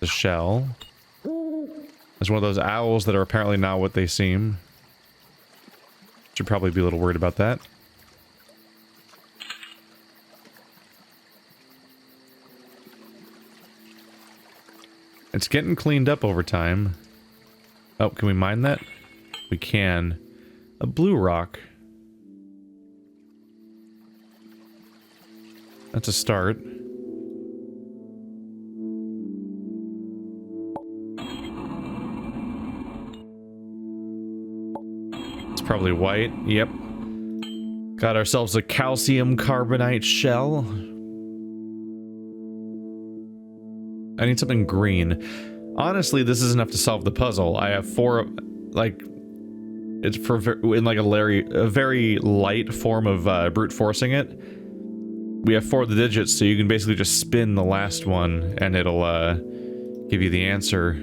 The shell. There's one of those owls that are apparently not what they seem. Should probably be a little worried about that. It's getting cleaned up over time. Oh, can we mine that? We can. A blue rock. That's a start. It's probably white. Yep. Got ourselves a calcium carbonate shell. I need something green. Honestly, this is enough to solve the puzzle. I have 4, like, it's for in like a very light form of brute forcing it. We have 4 of the digits, so you can basically just spin the last one, and it'll give you the answer.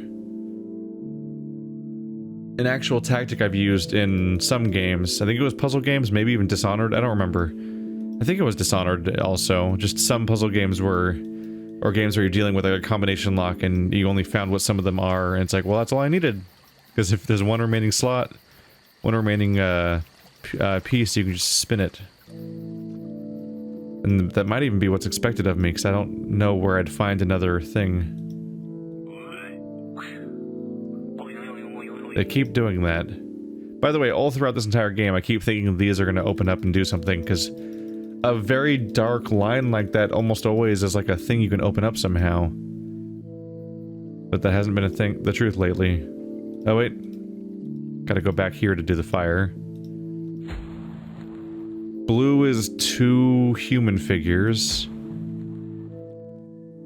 An actual tactic I've used in some games, I think it was puzzle games, maybe even Dishonored, I don't remember. I think it was Dishonored also. Just some puzzle games were, or games where you're dealing with a combination lock and you only found what some of them are, and it's like, well, that's all I needed. Because if there's one remaining slot, one remaining piece, you can just spin it. And that might even be what's expected of me, because I don't know where I'd find another thing. They keep doing that. By the way, all throughout this entire game, I keep thinking these are going to open up and do something, because a very dark line like that almost always is like a thing you can open up somehow. But that hasn't been a thing, the truth lately. Oh wait. Gotta go back here to do the fire. Blue is 2 human figures.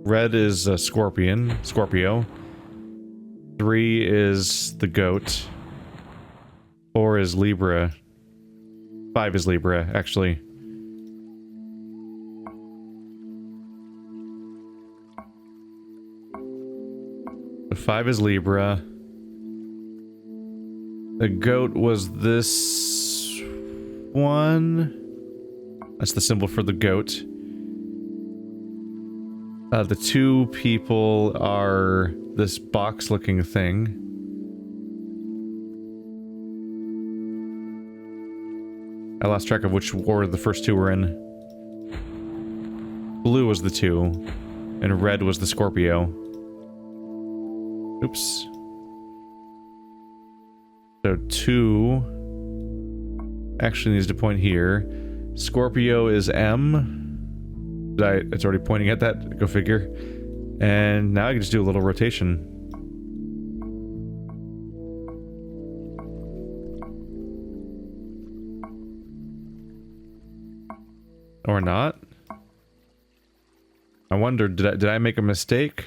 Red is a Scorpio. 3 is the goat. 4 is Libra. 5 is Libra, actually. The 5 is Libra. The goat was this one. That's the symbol for the goat. The 2 people are this box-looking thing. I lost track of which order the first 2 were in. Blue was the 2, and red was the Scorpio. Oops. So 2 actually needs to point here. Scorpio is M. It's already pointing at that. Go figure. And now I can just do a little rotation. Or not. I wonder, did I make a mistake?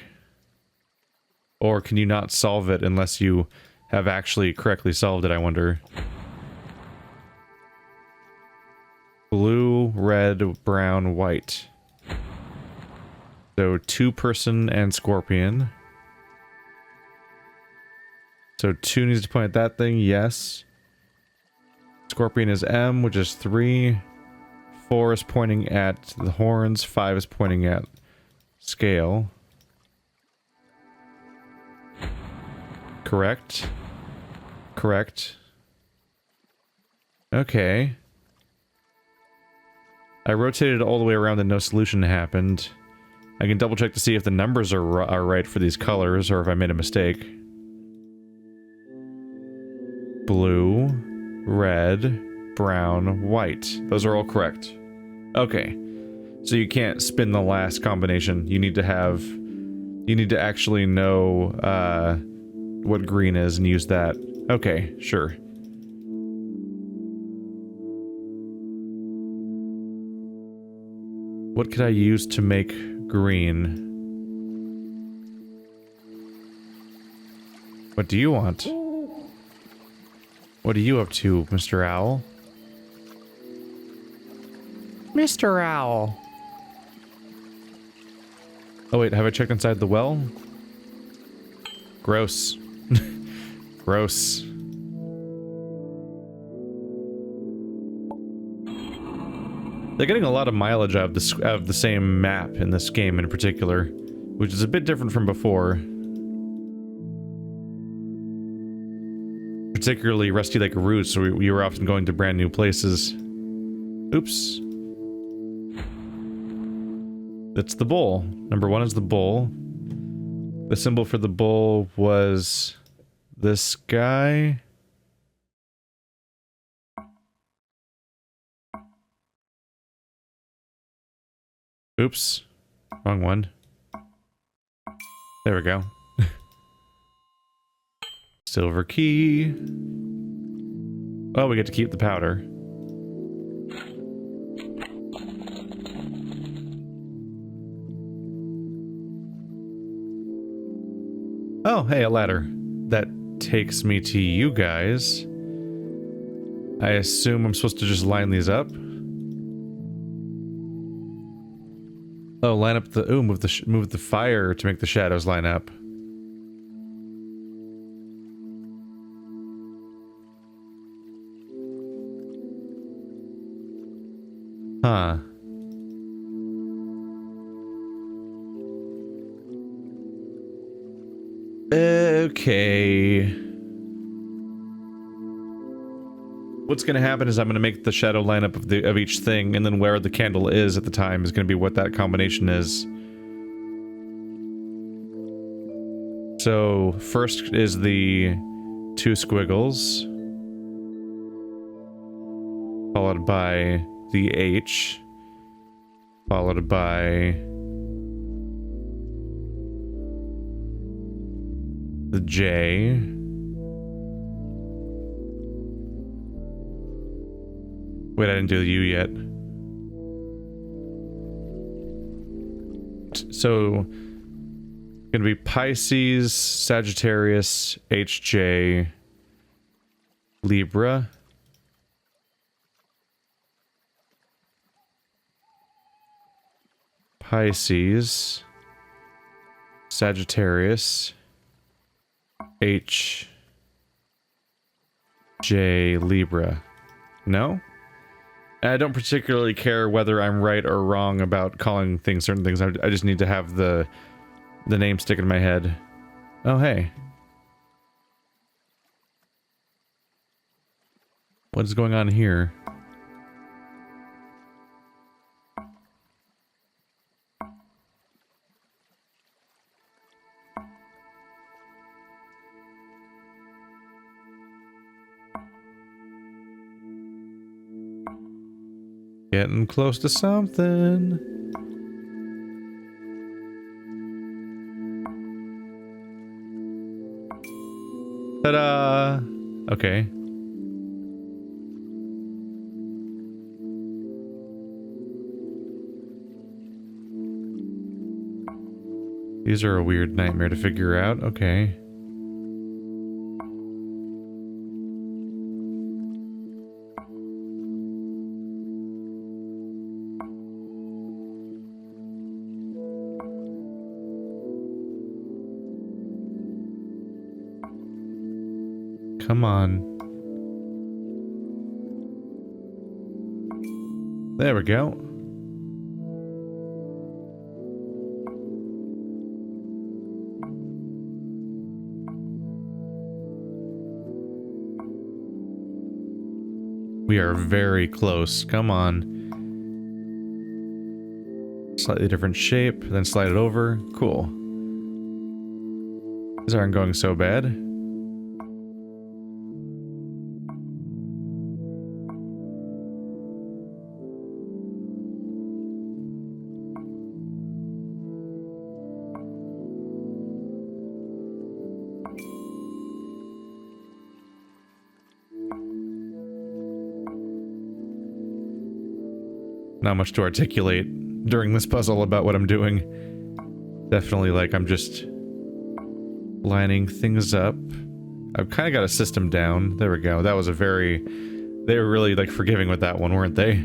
Or can you not solve it unless you have actually correctly solved it, I wonder. Blue, red, brown, white. So 2-person and scorpion. So 2 needs to point at that thing, yes. Scorpion is M, which is 3. 4 is pointing at the horns, 5 is pointing at scale. Correct. Correct. Okay. I rotated it all the way around and no solution happened. I can double check to see if the numbers are right for these colors or if I made a mistake. Blue, red, brown, white. Those are all correct. Okay. So you can't spin the last combination. You need to have... You need to actually know what green is and use that. Okay, sure. What could I use to make green? What do you want? What are you up to, Mr. Owl? Mr. Owl. Oh wait, have I checked inside the well? Gross. Gross. They're getting a lot of mileage out of the same map in this game in particular, which is a bit different from before. particularly Rusty Lake routes, so we were often going to brand new places. Oops. That's the bull. Number 1 is the bull. The symbol for the bull was this guy. Oops. Wrong one. There we go. Silver key. Oh, we get to keep the powder. Oh, hey, a ladder. That takes me to you guys. I assume I'm supposed to just line these up. Oh, line up the... Ooh, move the fire to make the shadows line up. Huh. Okay. What's gonna happen is I'm gonna make the shadow lineup of each thing, and then where the candle is at the time is gonna be what that combination is. So first is the 2 squiggles, followed by the H, followed by the J, wait, I didn't do the U yet. So, gonna be Pisces, Sagittarius, HJ, Libra. Pisces, Sagittarius, H, J, Libra. No? I don't particularly care whether I'm right or wrong about calling things certain things. I just need to have the name stick in my head. Oh, hey. What is going on here? Getting close to something. Ta-da! Okay. These are a weird nightmare to figure out. Okay. Come on. There we go. We are very close. Come on. Slightly different shape, then slide it over. Cool. These aren't going so bad. Not much to articulate during this puzzle about what I'm doing. Definitely like I'm just lining things up. I've kind of got a system down. There we go. That was a very... They were really like forgiving with that one, weren't they?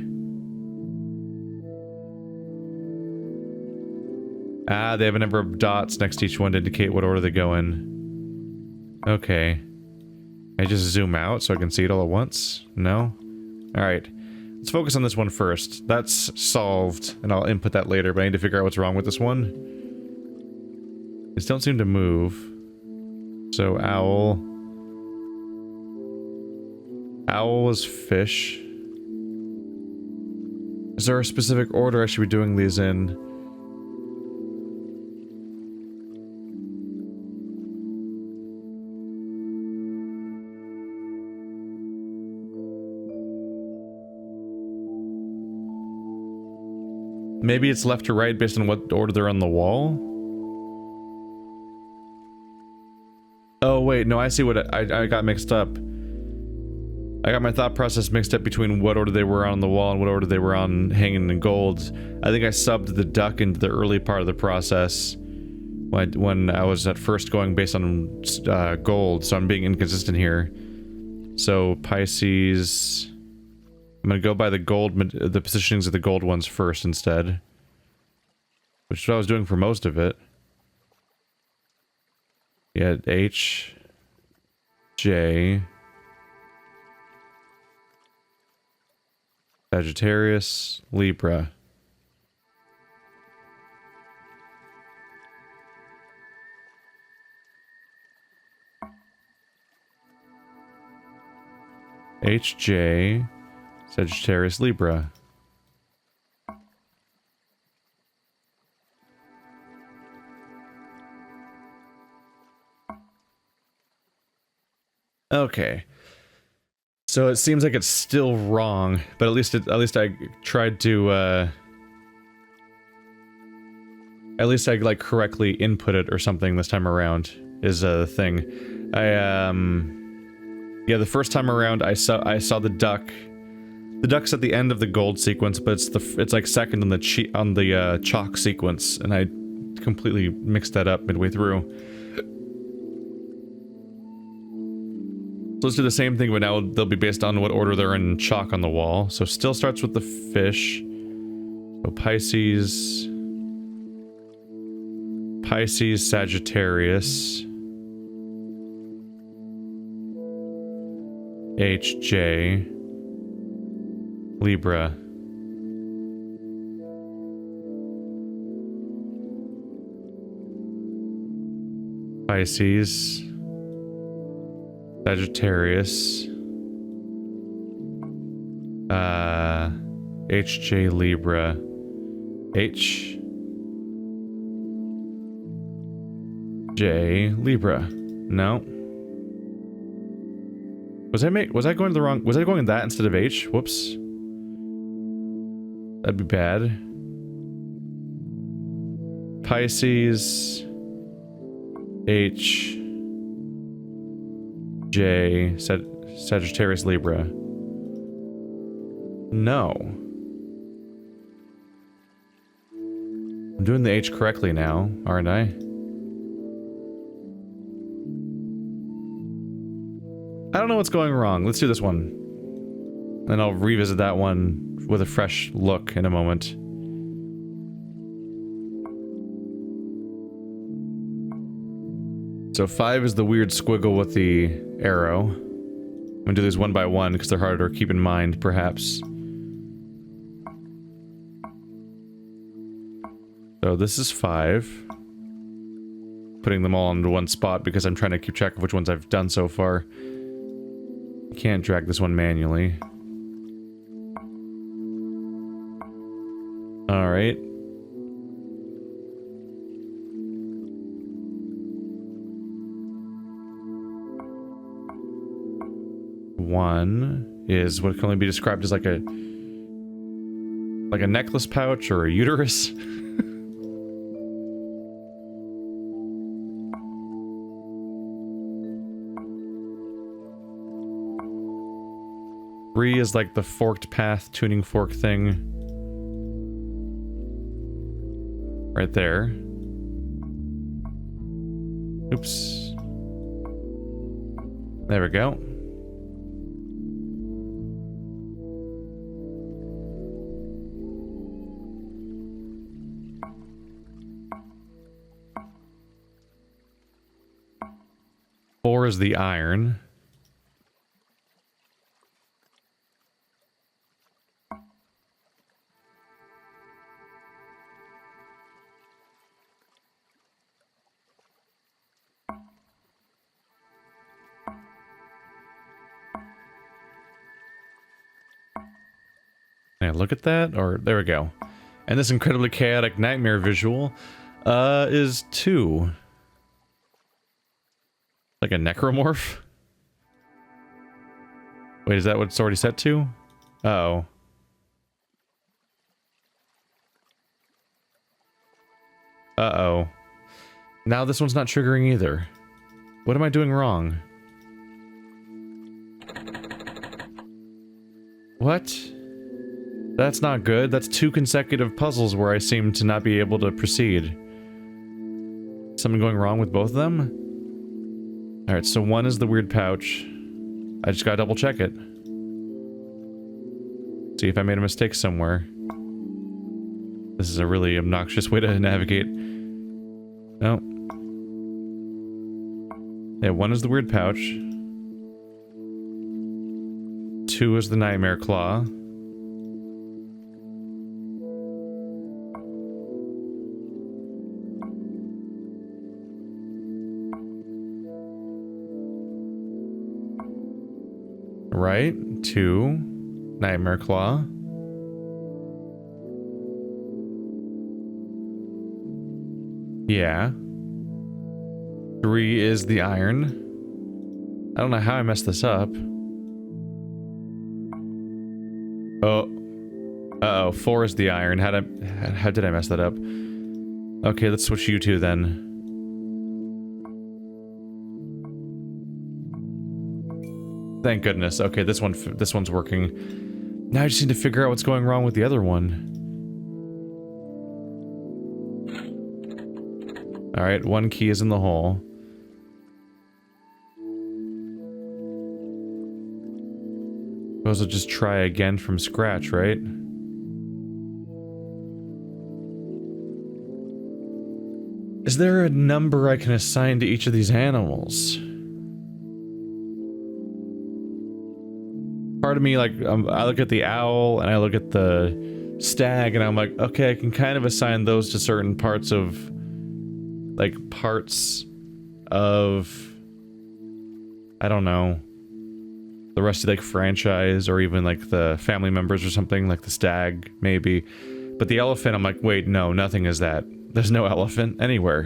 Ah, they have a number of dots next to each one to indicate what order they go in. Okay. I just zoom out so I can see it all at once? No? Alright. Let's focus on this one first. That's solved, and I'll input that later, but I need to figure out what's wrong with this one. These don't seem to move. So, owl. Owl is fish. Is there a specific order I should be doing these in? Maybe it's left to right based on what order they're on the wall? Oh wait, no, I see what I got mixed up. I got my thought process mixed up between what order they were on the wall and what order they were on hanging in gold. I think I subbed the duck into the early part of the process when I was at first going based on gold, so I'm being inconsistent here. So Pisces, I'm gonna go by the gold, the positionings of the gold ones first instead, which is what I was doing for most of it. Yeah, H, J, Sagittarius, Libra. HJ, Sagittarius, Libra. Okay. So it seems like it's still wrong, but at least I tried to at least I like correctly input it or something this time around is a thing. Yeah, the first time around I saw the duck. The duck's at the end of the gold sequence, but it's like second on the chalk sequence, and I completely mixed that up midway through. So let's do the same thing, but now they'll be based on what order they're in chalk on the wall. So still starts with the fish. So Pisces, Sagittarius, HJ, Libra. Pisces, Sagittarius, HJ, Libra, H, J, Libra. No. Was I going the wrong? Was I going that instead of H? Whoops. That'd be bad. Pisces, H, J, Sagittarius, Libra. No. I'm doing the H correctly now, aren't I? I don't know what's going wrong. Let's do this one. Then I'll revisit that one with a fresh look in a moment. So 5 is the weird squiggle with the arrow. I'm gonna do these one by one because they're harder to keep in mind, perhaps. So this is 5. Putting them all into one spot because I'm trying to keep track of which ones I've done so far. Can't drag this one manually. Alright. One is what can only be described as like a necklace pouch or a uterus. 3 is like the forked path tuning fork thing. Right there. Oops. There we go. Four is the iron. Can I look at that? Or there we go. And this incredibly chaotic nightmare visual is 2. Like a necromorph? Wait, is that what it's already set to? Uh-oh. Uh-oh. Now this one's not triggering either. What am I doing wrong? What? That's not good. That's 2 consecutive puzzles where I seem to not be able to proceed. Something going wrong with both of them? Alright, so 1 is the weird pouch. I just gotta double check it. See if I made a mistake somewhere. This is a really obnoxious way to navigate. No. Yeah, 1 is the weird pouch. 2 is the nightmare claw. Right? 2, nightmare claw. Yeah. 3 is the iron. I don't know how I messed this up. Oh. Uh-oh, 4 is the iron. How did I mess that up? Okay, let's switch you two then. Thank goodness. Okay, this one's working. Now I just need to figure out what's going wrong with the other one. Alright, 1 key is in the hole. Suppose I'll just try again from scratch, right? Is there a number I can assign to each of these animals? Part of me, like, I look at the owl and I look at the stag and I'm like, okay, I can kind of assign those to certain parts of, like, I don't know, the rest of, like, franchise or even, like, the family members or something, like the stag, maybe. But the elephant, I'm like, wait, no, nothing is that. There's no elephant anywhere.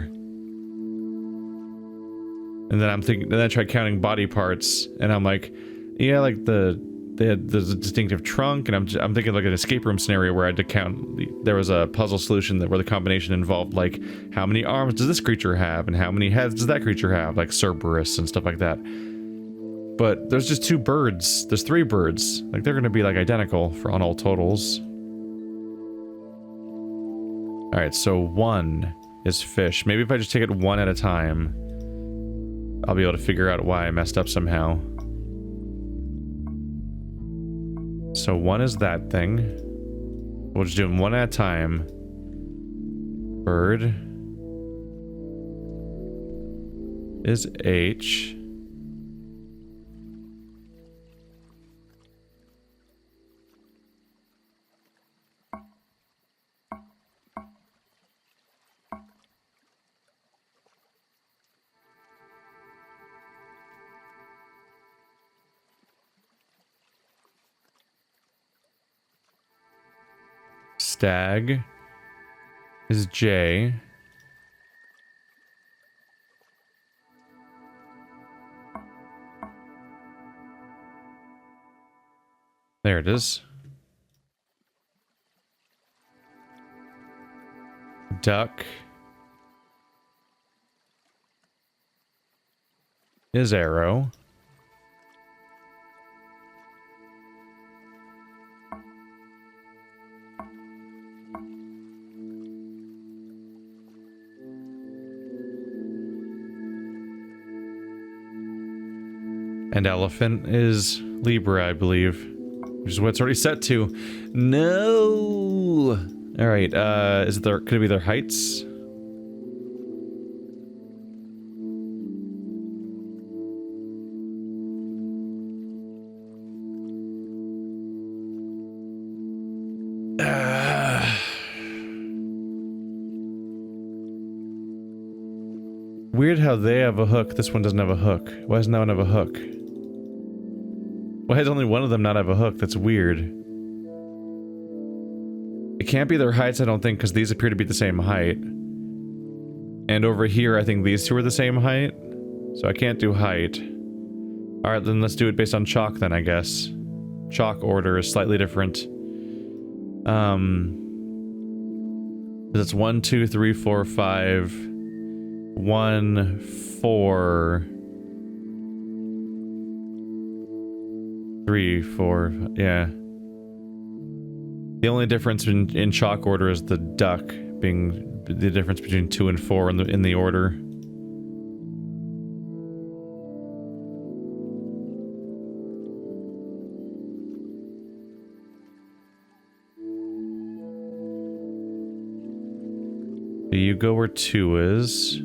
And then I'm thinking, then I try counting body parts and I'm like, yeah, like they had the distinctive trunk, and I'm thinking like an escape room scenario where I had to count. There was a puzzle solution where the combination involved like how many arms does this creature have, and how many heads does that creature have, like Cerberus and stuff like that. But there's just 2 birds. There's 3 birds. Like they're gonna be like identical on all totals. All right, so 1 is fish. Maybe if I just take it 1 at a time, I'll be able to figure out why I messed up somehow. So 1 is that thing. We'll just do them 1 at a time. Bird is H. Stag is J. There it is. Duck is arrow. And elephant is Libra, I believe. Which is what it's already set to. No! Alright, could it be their heights? Weird how they have a hook, this one doesn't have a hook. Why doesn't that one have a hook? Why does only one of them not have a hook? That's weird. It can't be their heights, I don't think, because these appear to be the same height. And over here, I think these two are the same height. So I can't do height. Alright, then let's do it based on chalk then, I guess. Chalk order is slightly different. It's 1, 2, 3, 4, 5. 1, 4. 3, 4, yeah. The only difference in chalk order is the duck being the difference between 2 and 4 in the order. You go where 2 is.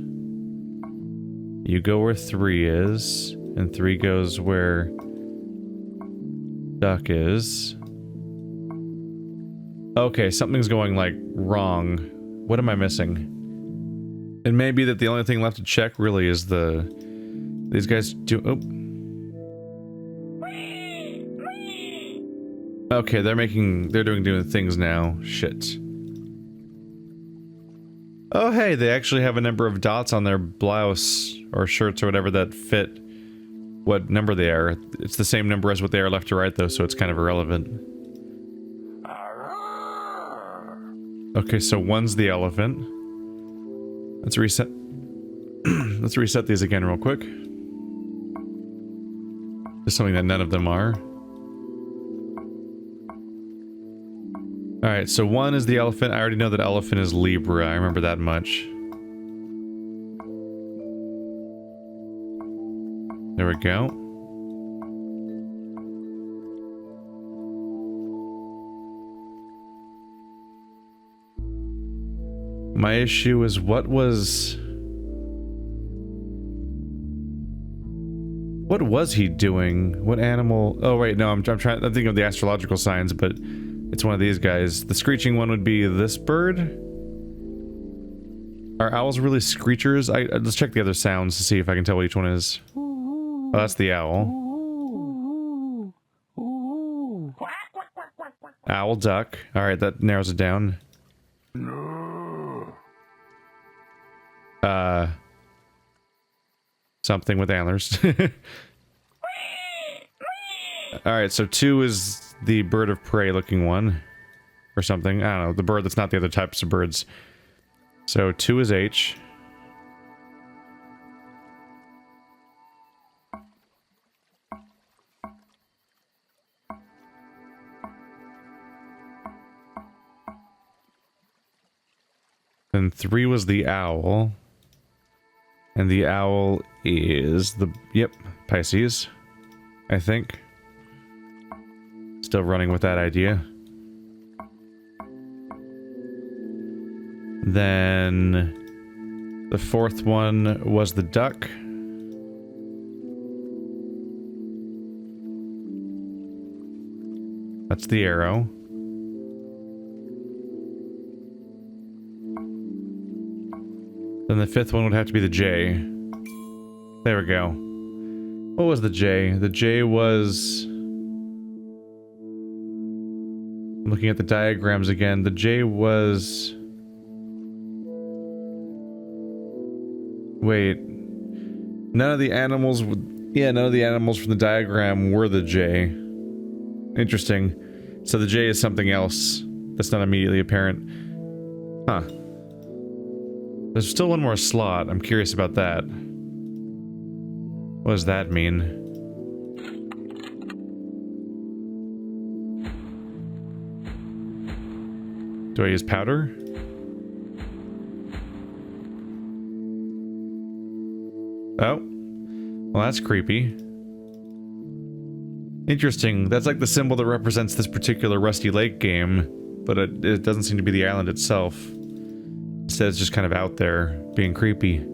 You go where 3 is. And 3 goes where duck is. Okay, something's going, like, wrong. What am I missing? It may be that the only thing left to check really is these guys do... Oh. Okay, they're doing things now. Shit. Oh hey, they actually have a number of dots on their blouse or shirts or whatever that fit what number they are. It's the same number as what they are left to right though, so it's kind of irrelevant. Okay, so 1's the elephant. Let's reset. Let's reset these again real quick. Just something that none of them are. Alright, so 1 is the elephant. I already know that elephant is Libra. I remember that much. There we go. My issue is what was he doing? What animal? Oh wait, no, I'm thinking of the astrological signs, but it's one of these guys. The screeching one would be this bird. Are owls really screechers? Let's check the other sounds to see if I can tell what each one is. Oh, that's the owl. Owl, duck. Alright, that narrows it down. Something with antlers. Alright, so 2 is the bird of prey looking one. Or something. I don't know. The bird that's not the other types of birds. So 2 is H. Then 3 was the owl. And the owl is the... Yep, Pisces. I think. Still running with that idea. Then... the 4th one was the duck. That's the arrow. Then the 5th one would have to be the J. There we go. What was the J? The J was... I'm looking at the diagrams again. The J was... Wait. None of the animals would... Yeah, none of the animals from the diagram were the J. Interesting. So the J is something else that's not immediately apparent. Huh. There's still one more slot. I'm curious about that. What does that mean? Do I use powder? Oh. Well, that's creepy. Interesting. That's like the symbol that represents this particular Rusty Lake game, but it doesn't seem to be the island itself. Instead, it's just kind of out there, being creepy.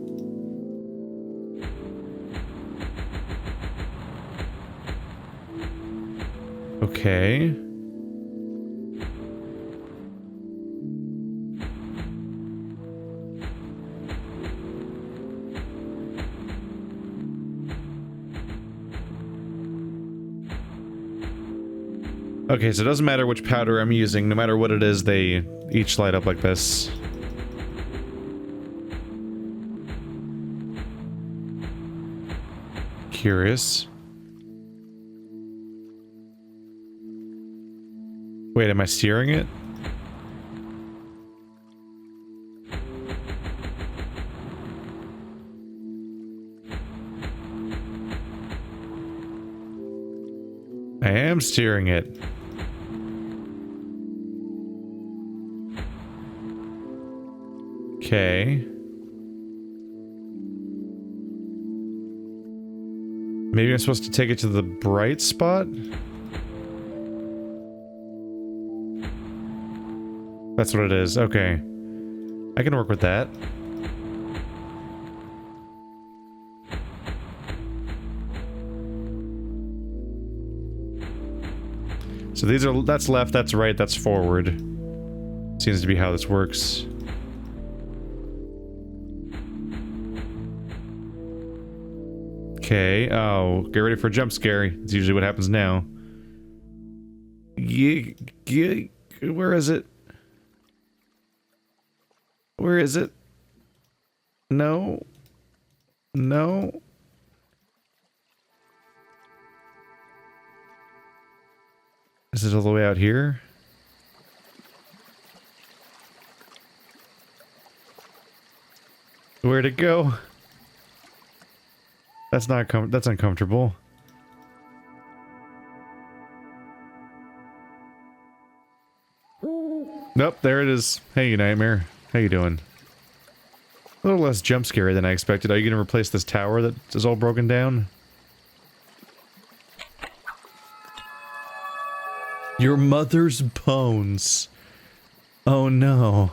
Okay. Okay, so it doesn't matter which powder I'm using, no matter what it is, they each light up like this. Curious. Wait, am I steering it? I am steering it. Okay. Maybe I'm supposed to take it to the bright spot? That's what it is. Okay. I can work with that. So these are, that's left, that's right, that's forward. Seems to be how this works. Okay, oh, get ready for a jump scare. It's usually what happens now. Where is it? Where is it? No. No. Is it all the way out here? Where'd it go? That's not that's uncomfortable. Nope, there it is. Hey, Nightmare. How you doing? A little less jump scary than I expected. Are you gonna replace this tower that is all broken down? Your mother's bones. Oh no.